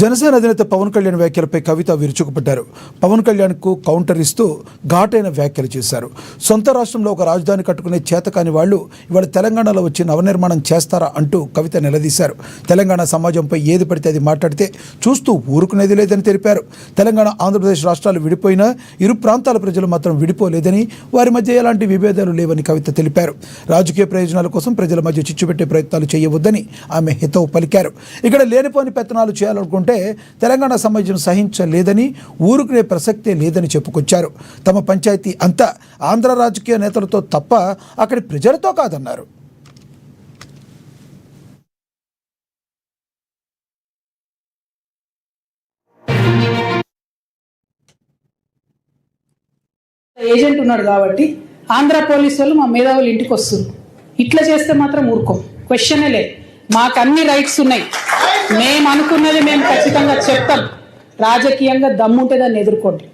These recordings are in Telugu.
జనసేన అధినేత పవన్ కళ్యాణ్ వ్యాఖ్యలపై కవిత విరుచుకుపడ్డారు. పవన్ కళ్యాణ్కు కౌంటర్ ఇస్తూ ఘాటైన వ్యాఖ్యలు చేశారు. సొంత రాష్ట్రంలో ఒక రాజధాని కట్టుకునే చేతకాని వాళ్ళు ఇవాళ తెలంగాణలో వచ్చి నవనిర్మాణం చేస్తారా అంటూ కవిత నిలదీశారు. తెలంగాణ సమాజంపై ఏది పడితే అది మాట్లాడితే చూస్తూ ఊరుకునేది లేదని తెలిపారు. తెలంగాణ ఆంధ్రప్రదేశ్ రాష్ట్రాలు విడిపోయినా ఇరు ప్రాంతాల ప్రజలు మాత్రం విడిపోలేదని, వారి మధ్య ఎలాంటి విభేదాలు లేవని కవిత తెలిపారు. రాజకీయ ప్రయోజనాల కోసం ప్రజల మధ్య చిచ్చుపెట్టే ప్రయత్నాలు చేయవద్దని ఆమె హితవు పలికారు. ఇక్కడ లేనిపోని పెత్తనాలు చేయాలనుకుంటే తెలంగాణ సమాజం సహించలేదని, ఊరుకునే ప్రసక్తే లేదని చెప్పుకొచ్చారు. తమ పంచాయతీ అంతా ఆంధ్ర రాజకీయ నేతలతో తప్ప అక్కడి ప్రజలతో కాదన్నారు. ఏజెంట్ ఉన్నాడు కాబట్టి ఆంధ్ర పోలీసు వాళ్ళు మా మేధావులు ఇంటికి వస్తారు. ఇట్లా చేస్తే మాత్రం ఊరుకోం, క్వశ్చనే లేదు. మాకు అన్ని రైట్స్ ఉన్నాయి. మేము అనుకున్నది మేము ఖచ్చితంగా చెప్తాం. రాజకీయంగా దమ్ముంటే దాన్ని ఎదుర్కోండి.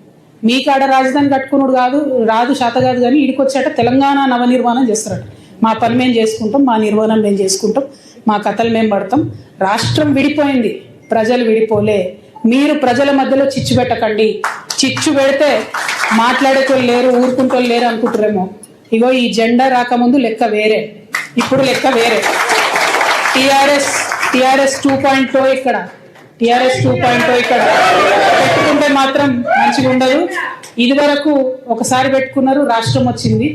మీ కాడ రాజధాని కట్టుకున్నాడు రాదు శాత కాదు, కానీ ఇడికి వచ్చాట తెలంగాణ నవనిర్మాణం చేస్తారట. మా పని మేము చేసుకుంటాం, మా నిర్మాణం మేము చేసుకుంటాం, మా కథలు మేము పడతాం. రాష్ట్రం విడిపోయింది, ప్రజలు విడిపోలే. మీరు ప్రజల మధ్యలో చిచ్చు పెట్టకండి. చిచ్చు పెడితే మాట్లాడేటోళ్ళు లేరు, ఊరుకుంటోళ్ళు లేరు అనుకుంటారేమో. ఇగో ఈ జెండా రాకముందు లెక్క వేరే, ఇప్పుడు లెక్క వేరే. టిఆర్ఎస్ 2.0 ఇక్కడ, టిఆర్ఎస్ 2.0 ఇక్కడ పెట్టుకుంటే మాత్రం మంచిగా ఉండదు. ఇది వరకు ఒకసారి పెట్టుకున్నారు, రాష్ట్రం వచ్చింది.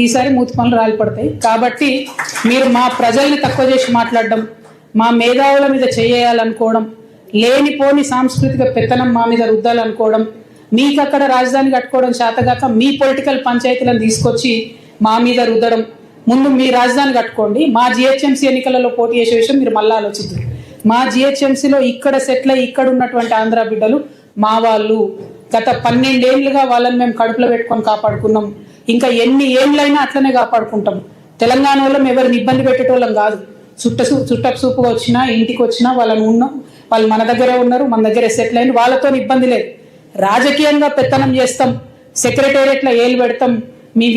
ఈసారి మూతి పనులు రాలిపడతాయి. కాబట్టి మీరు మా ప్రజల్ని తక్కువ చేసి మాట్లాడడం, మా మేధావుల మీద చేయాలనుకోవడం, లేనిపోని సాంస్కృతిక పెత్తనం మా మీద రుద్దాలనుకోవడం, మీకు అక్కడ రాజధాని కట్టుకోవడం చేతగాక మీ పొలిటికల్ పంచాయతీలను తీసుకొచ్చి మా మీద రుద్దడం. ముందు మీ రాజధాని కట్టుకోండి. మా జిహెచ్ఎంసీ ఎన్నికలలో పోటీ చేసే విషయం మీరు మళ్ళీ ఆలోచిద్దాం. మా జిహెచ్ఎంసీలో ఇక్కడ సెటిల్ అయ్యి ఇక్కడ ఉన్నటువంటి ఆంధ్ర బిడ్డలు మా వాళ్ళు. గత 12 ఏళ్ళుగా వాళ్ళని మేము కడుపులో పెట్టుకొని కాపాడుకున్నాం. ఇంకా ఎన్ని ఏళ్ళైనా అట్లనే కాపాడుకుంటాం. తెలంగాణ వాళ్ళం ఎవరిని ఇబ్బంది పెట్టేటోళ్ళం కాదు. చుట్టపు చూపుగా వచ్చినా, ఇంటికి వచ్చినా వాళ్ళని ఉన్నాం. వాళ్ళు మన దగ్గరే ఉన్నారు, మన దగ్గరే సెటిల్ అయింది. వాళ్ళతో ఇబ్బంది లేదు. రాజకీయంగా పెత్తనం చేస్తాం, సెక్రటేరియట్లో ఏలు పెడతాం. మీ